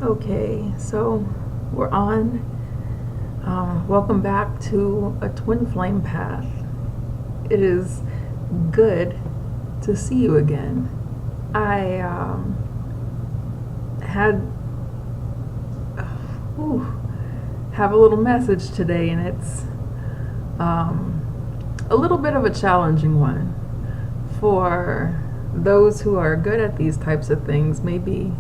Okay, so we're on. Welcome back to a twin flame path. It is good to see you again. I had have a little message today, and it's a little bit of a challenging one for those who are good at these types of things. Maybe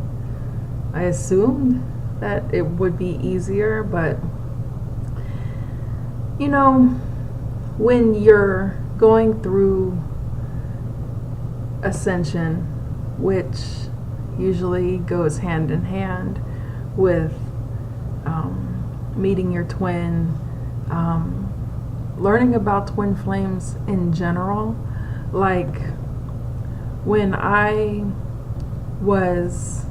I assumed that it would be easier, but you know, when you're going through Ascension, which usually goes hand in hand with meeting your twin, learning about twin flames in general, like when I was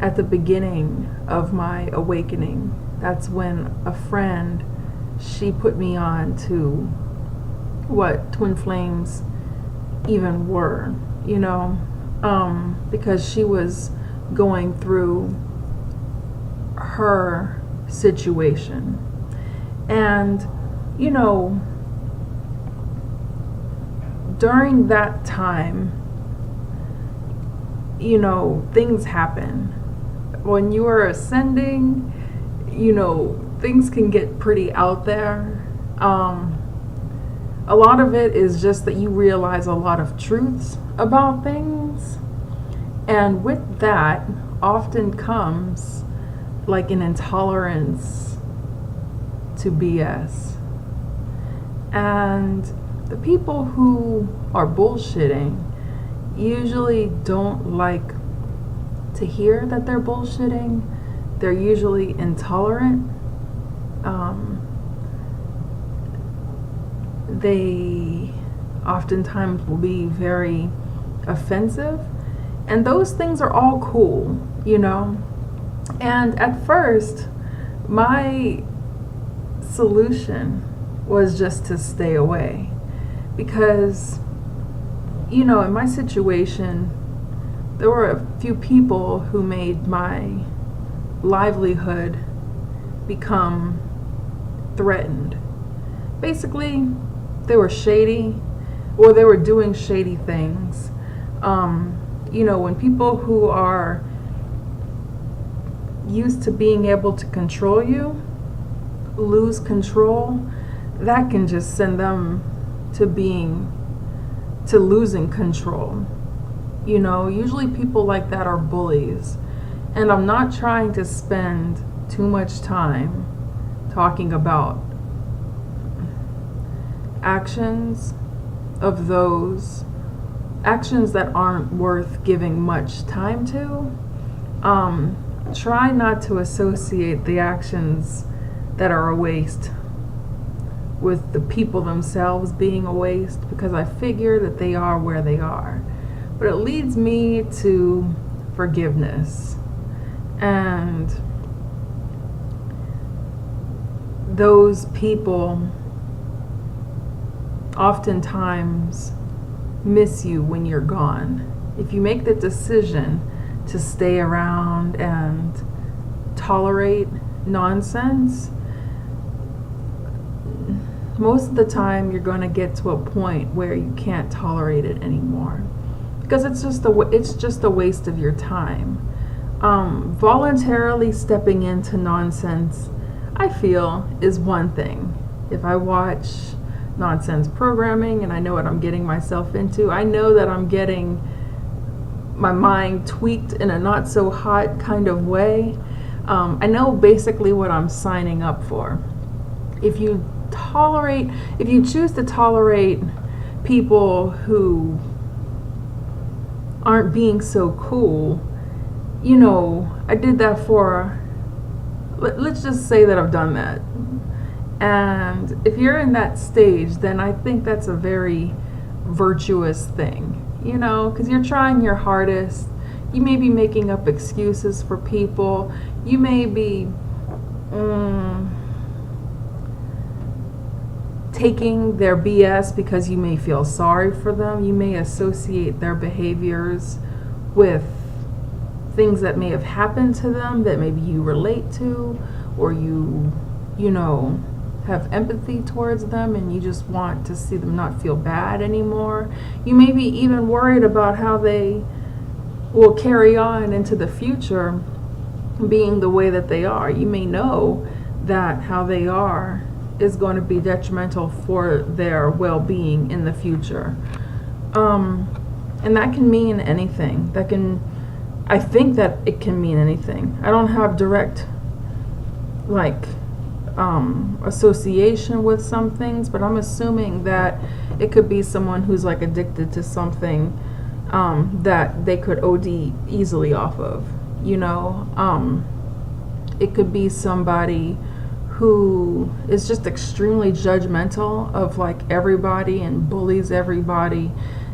at the beginning of my awakening, that's when a friend, she put me on to what twin flames even were, because she was going through her situation. And, during that time, things happen. When you are ascending, things can get pretty out there. A lot of it is just that you realize a lot of truths about things. And with that often comes like an intolerance to BS. And the people who are bullshitting usually don't like to hear that they're bullshitting. They're usually intolerant. They oftentimes will be very offensive, and those things are all cool, And at first, my solution was just to stay away, because, in my situation, there were a few people who made my livelihood become threatened. Basically, they were shady, or they were doing shady things. When people who are used to being able to control you lose control, that can just send them to losing control. Usually people like that are bullies. And I'm not trying to spend too much time talking about actions of those actions that aren't worth giving much time to. Try not to associate the actions that are a waste with the people themselves being a waste, because I figure that they are where they are. But it leads me to forgiveness. And those people oftentimes miss you when you're gone. If you make the decision to stay around and tolerate nonsense, most of the time you're going to get to a point where you can't tolerate it anymore, because it's just a waste of your time. Voluntarily stepping into nonsense, I feel, is one thing. If I watch nonsense programming and I know what I'm getting myself into, I know that I'm getting my mind tweaked in a not so hot kind of way. I know basically what I'm signing up for. If you choose to tolerate people who aren't being so cool, I did that for, let's just say that I've done that. And if you're in that stage, then I think that's a very virtuous thing, because you're trying your hardest. You may be making up excuses for people. You may be taking their BS because you may feel sorry for them. You may associate their behaviors with things that may have happened to them that maybe you relate to, or you know, have empathy towards them, and you just want to see them not feel bad anymore. You may be even worried about how they will carry on into the future being the way that they are. You may know that how they are is going to be detrimental for their well-being in the future. And that can mean anything. I think that it can mean anything. I don't have direct association with some things, but I'm assuming that it could be someone who's like addicted to something that they could OD easily off of, you know. It could be somebody who is just extremely judgmental of like everybody and bullies everybody,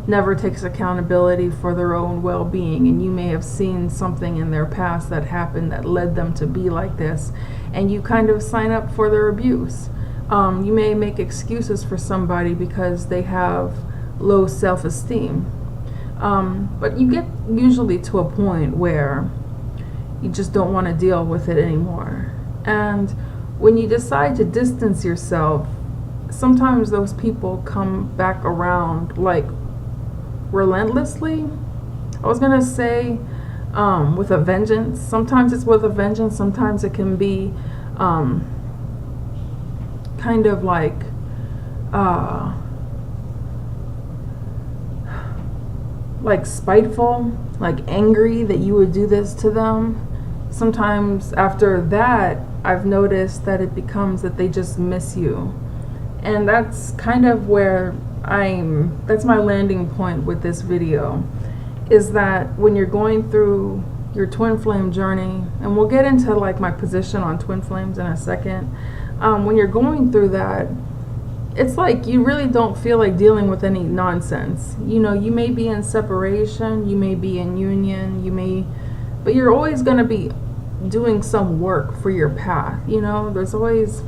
never takes accountability for their own well-being, and you may have seen something in their past that happened that led them to be like this, and you kind of sign up for their abuse. You may make excuses for somebody because they have low self-esteem, but you get usually to a point where you just don't want to deal with it anymore. And when you decide to distance yourself, sometimes those people come back around like relentlessly. I was gonna say with a vengeance. Sometimes it's with a vengeance, sometimes it can be kind of like spiteful, like angry that you would do this to them. Sometimes after that, I've noticed that it becomes that they just miss you. And that's kind of where that's my landing point with this video, is that when you're going through your twin flame journey, and we'll get into like my position on twin flames in a second, when you're going through that, it's like you really don't feel like dealing with any nonsense. You know, you may be in separation, you may be in union, but you're always going to be doing some work for your path. You know, there's always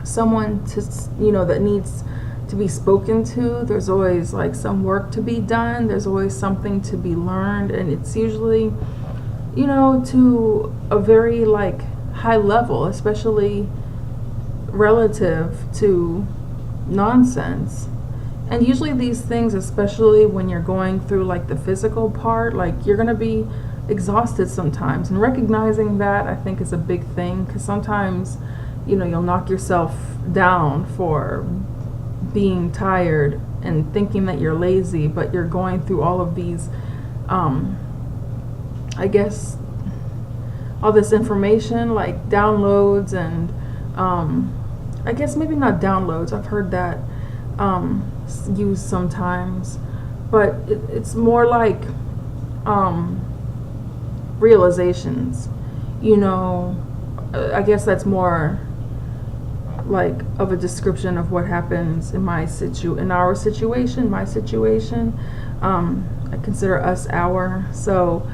someone to, you know, that needs to be spoken to. There's always like some work to be done. There's always something to be learned, and it's usually, you know, to a very like high level, especially relative to nonsense. And usually these things, especially when you're going through like the physical part, like you're gonna be exhausted sometimes, and recognizing that, I think, is a big thing, because sometimes, you know, you'll knock yourself down for being tired and thinking that you're lazy, but you're going through all of these I guess all this information like downloads, and I guess maybe not downloads, I've heard that used sometimes, but it's more like realizations, you know. I guess that's more like of a description of what happens in my situation. I consider us our. So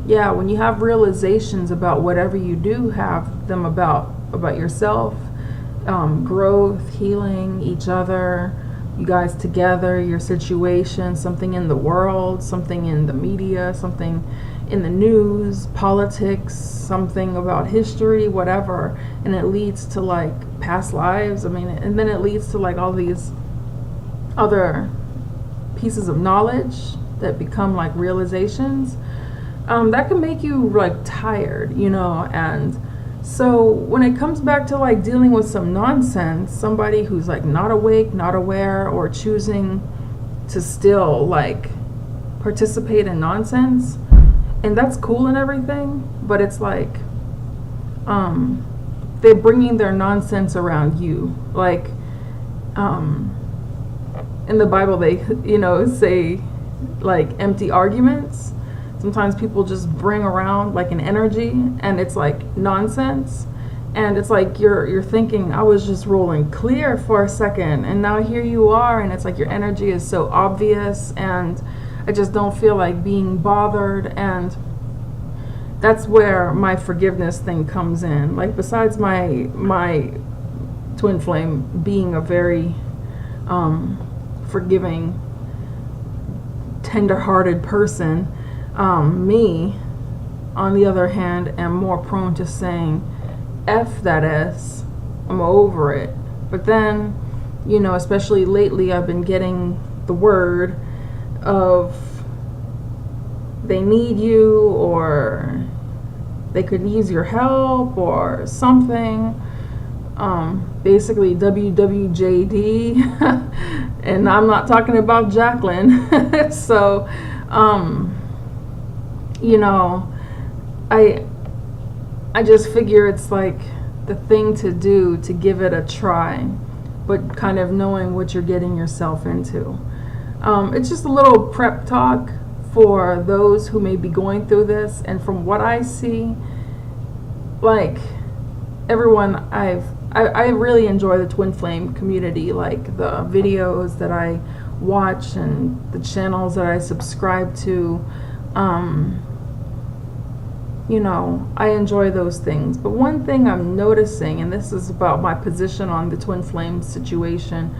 yeah, when you have realizations about whatever you do have them about yourself, growth, healing, each other, you guys together, your situation, something in the world, something in the media, something in the news, politics, something about history, whatever, and it leads to like past lives. I mean, and then it leads to like all these other pieces of knowledge that become like realizations. That can make you like tired, you know. And so when it comes back to like dealing with some nonsense, somebody who's like not awake, not aware, or choosing to still like participate in nonsense, and that's cool and everything, but it's like they're bringing their nonsense around you. Like in the Bible, they, you know, say like empty arguments. Sometimes people just bring around like an energy, and it's like nonsense, and it's like you're thinking, I was just rolling clear for a second, and now here you are, and it's like your energy is so obvious, and I just don't feel like being bothered. And that's where my forgiveness thing comes in. Like, besides my twin flame being a very forgiving, tender-hearted person, Me, on the other hand, am more prone to saying, F that S, I'm over it. But then, you know, especially lately, I've been getting the word of they need you, or they could use your help, or something. Basically WWJD, and I'm not talking about Jacqueline. So, you know, I just figure it's like the thing to do to give it a try, but kind of knowing what you're getting yourself into. It's just a little prep talk for those who may be going through this, and from what I see, like everyone, I really enjoy the Twin Flame community, like the videos that I watch and the channels that I subscribe to. You know, I enjoy those things. But one thing I'm noticing, and this is about my position on the Twin Flame situation,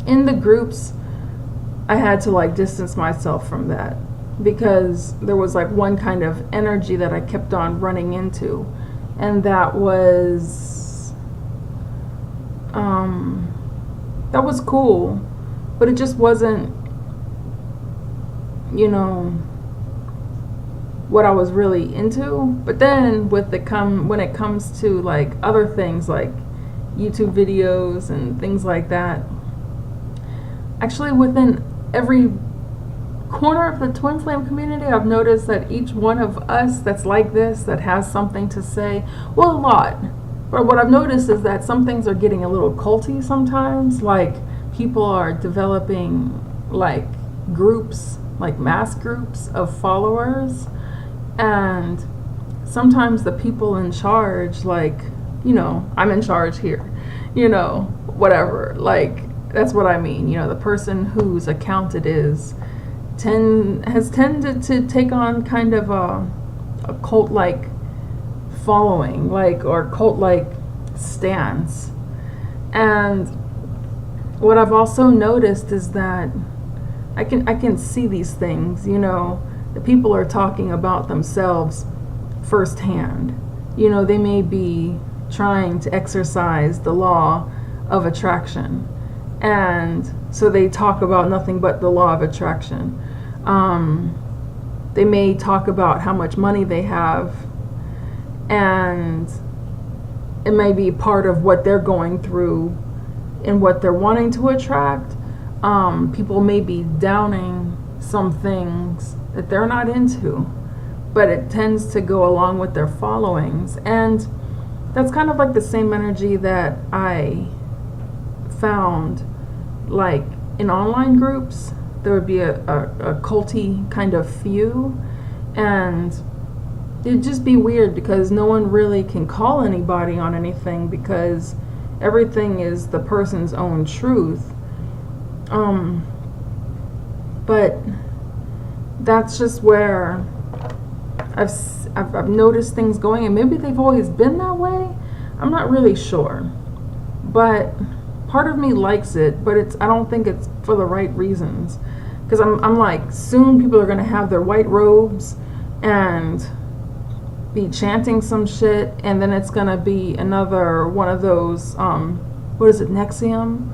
in the groups, I had to like distance myself from that, because there was like one kind of energy that I kept on running into, and that was cool, but it just wasn't, you know, what I was really into. But then when it comes to like other things like YouTube videos and things like that, actually within every corner of the Twin Flame community, I've noticed that each one of us that's like this, that has something to say, well, a lot, but what I've noticed is that some things are getting a little culty sometimes. Like people are developing like groups, like mass groups of followers, and sometimes the people in charge, like, you know, I'm in charge here, you know, whatever, like that's what I mean, you know, the person whose account it is has tended to take on kind of a cult-like following, like, or cult-like stance. And what I've also noticed is that I can see these things, you know, the people are talking about themselves firsthand. You know, they may be trying to exercise the law of attraction, and so they talk about nothing but the law of attraction. They may talk about how much money they have, and it may be part of what they're going through and what they're wanting to attract. People may be downing some things that they're not into, but it tends to go along with their followings. And that's kind of like the same energy that I found like in online groups. There would be a culty kind of few, and it'd just be weird because no one really can call anybody on anything, because everything is the person's own truth. But that's just where I've noticed things going, and maybe they've always been that way. I'm not really sure, but part of me likes it, but I don't think it's for the right reasons. Because I'm like, soon people are gonna have their white robes and be chanting some shit, and then it's gonna be another one of those what is it, Nexium,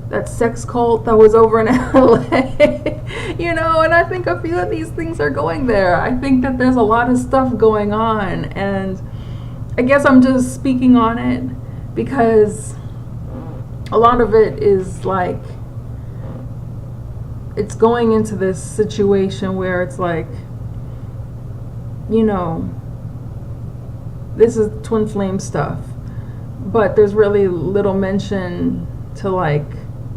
that sex cult that was over in LA. You know, and I think a few of these things are going there. I think that there's a lot of stuff going on, and I guess I'm just speaking on it because a lot of it is like, it's going into this situation where it's like, you know, this is twin flame stuff, but there's really little mention to, like,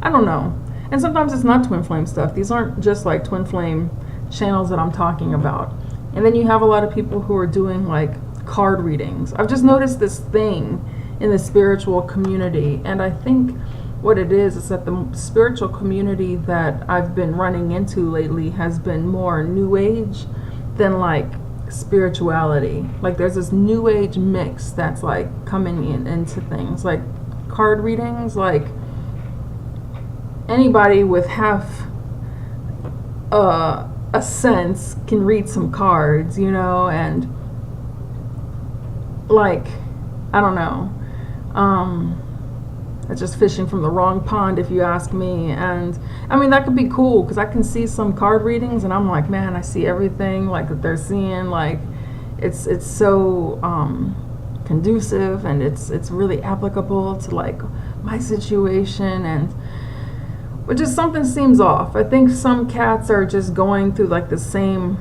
I don't know. And sometimes it's not twin flame stuff. These aren't just like twin flame channels that I'm talking about. And then you have a lot of people who are doing like card readings. I've just noticed this thing in the spiritual community, and I think what it is that the spiritual community that I've been running into lately has been more new age than like spirituality. Like there's this new age mix that's like coming into things like card readings. Like anybody with half a sense, can read some cards, you know, and like, I don't know. It's just fishing from the wrong pond, if you ask me. And I mean, that could be cool because I can see some card readings and I'm like, man, I see everything like that they're seeing. Like, it's so conducive, and it's really applicable to like my situation. And but just something seems off. I think some cats are just going through like the same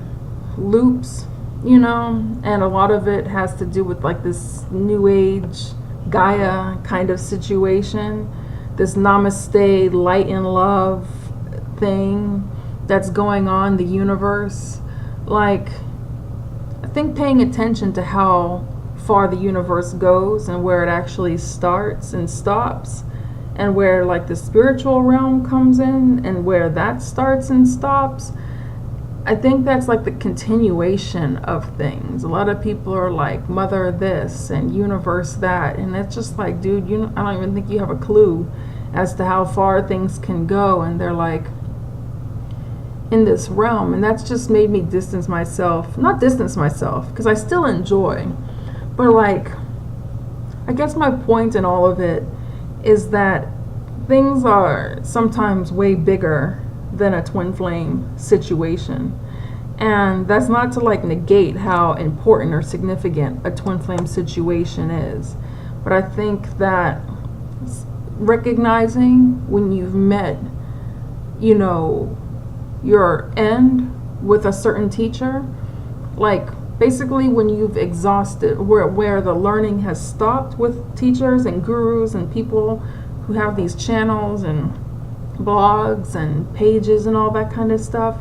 loops, you know, and a lot of it has to do with like this new age Gaia kind of situation, this namaste light and love thing that's going on in the universe. Like, I think paying attention to how far the universe goes and where it actually starts and stops, and where like the spiritual realm comes in and where that starts and stops. I think that's like the continuation of things. A lot of people are like mother this and universe that, and it's just like, dude, I don't even think you have a clue as to how far things can go, and they're like in this realm. And that's just made me distance myself, not distance myself because I still enjoy, but like, I guess my point in all of it is that things are sometimes way bigger than a twin flame situation. And that's not to like negate how important or significant a twin flame situation is, but I think that recognizing when you've met, you know, your end with a certain teacher, like basically when you've exhausted where the learning has stopped with teachers and gurus and people who have these channels and blogs and pages and all that kind of stuff,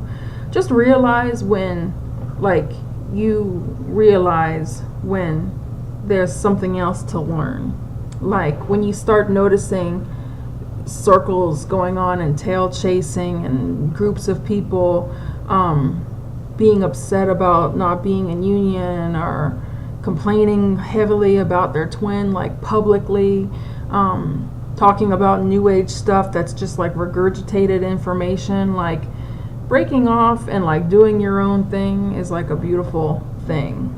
just realize when, like, you realize when there's something else to learn. Like when you start noticing circles going on and tail chasing and groups of people being upset about not being in union or complaining heavily about their twin, like publicly, talking about new age stuff that's just like regurgitated information. Like breaking off and like doing your own thing is like a beautiful thing.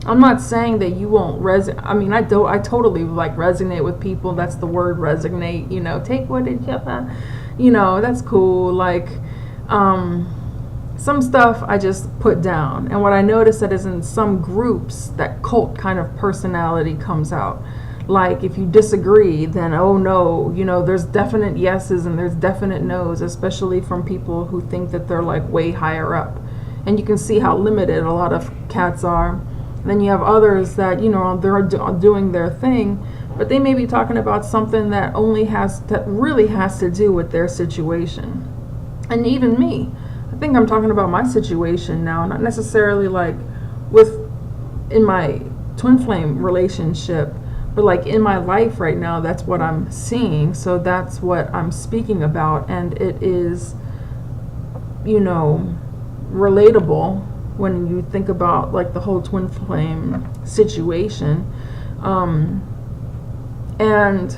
I'm not saying that you won't resonate. I mean, I totally like resonate with people. That's the word, resonate, you know, take what it, you know, that's cool. Like, some stuff I just put down. And what I notice that is in some groups, that cult kind of personality comes out. Like if you disagree, then oh no, you know, there's definite yeses and there's definite nos, especially from people who think that they're like way higher up. And you can see how limited a lot of cats are. Then you have others that, you know, they're doing their thing, but they may be talking about something that really has to do with their situation. And even me, I think I'm talking about my situation now, not necessarily like in my twin flame relationship, but like in my life right now, that's what I'm seeing. So that's what I'm speaking about. And it is, you know, relatable when you think about like the whole twin flame situation. And,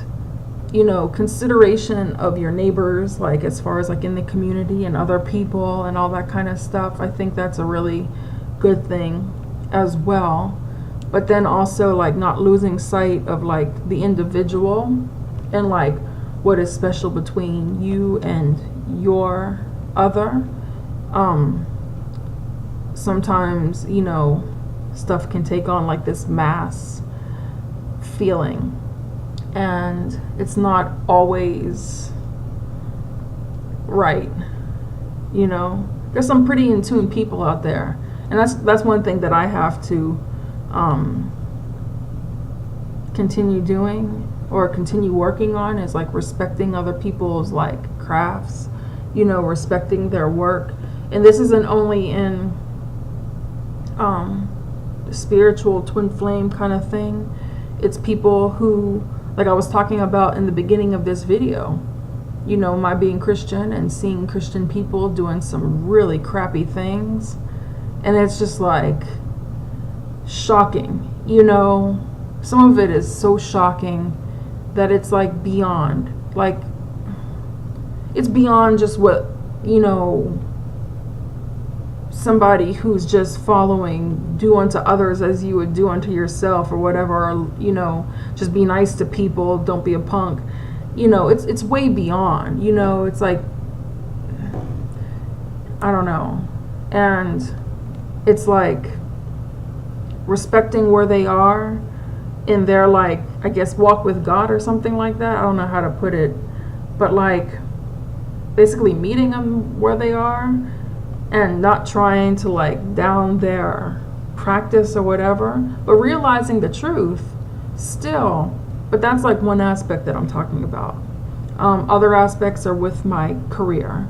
you know, consideration of your neighbors, like as far as like in the community and other people and all that kind of stuff. I think that's a really good thing as well. But then also like not losing sight of like the individual and like what is special between you and your other. Sometimes, you know, stuff can take on like this mass feeling, and it's not always right. You know, there's some pretty in tune people out there, and that's one thing that I have to continue doing or continue working on, is like respecting other people's like crafts, you know, respecting their work. And this isn't only in spiritual twin flame kind of thing. It's people who, like I was talking about in the beginning of this video, you know, my being Christian and seeing Christian people doing some really crappy things, and it's just like shocking, you know. Some of it is so shocking that it's like beyond, like it's beyond just what, you know, somebody who's just following do unto others as you would do unto yourself or whatever, or, you know, just be nice to people, don't be a punk. You know, it's way beyond, you know, it's like, I don't know. And it's like respecting where they are in their, like, I guess, walk with God or something like that. I don't know how to put it, but like basically meeting them where they are and not trying to like down their practice or whatever, but realizing the truth still. But that's like one aspect that I'm talking about. Other aspects are with my career.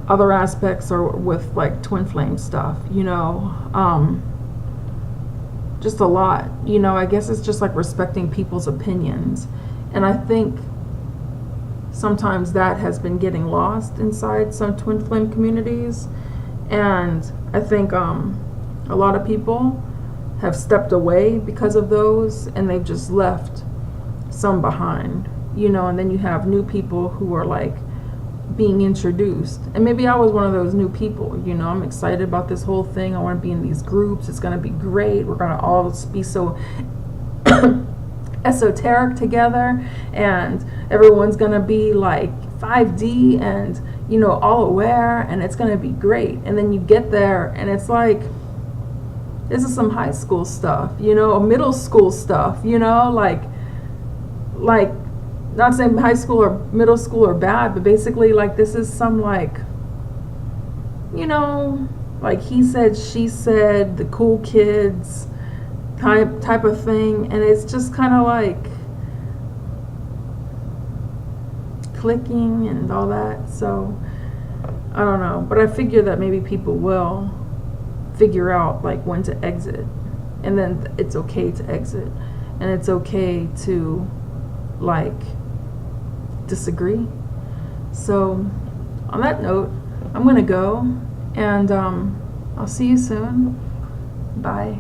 Other aspects are with like twin flame stuff, you know, just a lot, you know. I guess it's just like respecting people's opinions. And I think sometimes that has been getting lost inside some twin flame communities. And I think a lot of people have stepped away because of those, and they've just left some behind, you know. And then you have new people who are like being introduced, and maybe I was one of those new people, you know. I'm excited about this whole thing. I want to be in these groups. It's going to be great. We're going to all be so esoteric together, and everyone's going to be like 5D and, you know, all aware, and it's going to be great. And then you get there and it's like, this is some high school stuff, you know, middle school stuff, you know, like not saying high school or middle school are bad, but basically like this is some like, you know, like he said, she said, the cool kids type of thing. And it's just kind of like clicking and all that. So I don't know, but I figure that maybe people will figure out like when to exit, and then it's okay to exit, and it's okay to like disagree. So on that note, I'm gonna go, and I'll see you soon. Bye.